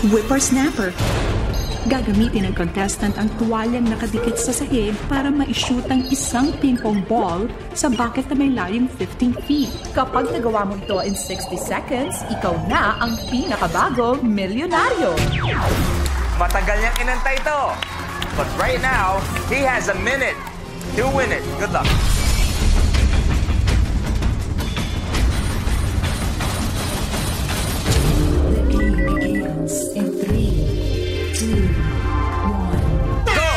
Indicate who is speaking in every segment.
Speaker 1: Whippersnapper. Gagamitin ng contestant ang tuwalyang nakadikit sa sahig para ma-shoot ang isang ping-pong ball sa bucket na may layong 15 feet. Kapag nagawa mo ito in 60 seconds, ikaw na ang pinakabagong milyonaryo.
Speaker 2: Matagal niyang inantay ito. But right now, he has a minute to win it. Good luck.
Speaker 1: The game begins in 3, 2, 1.
Speaker 2: Go!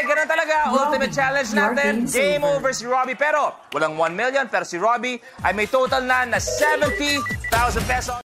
Speaker 2: Ganun talaga, ultimate challenge natin. Game over si Robbie. Pero walang 1 million, pero si Robbie ay may total na 70,000 pesos.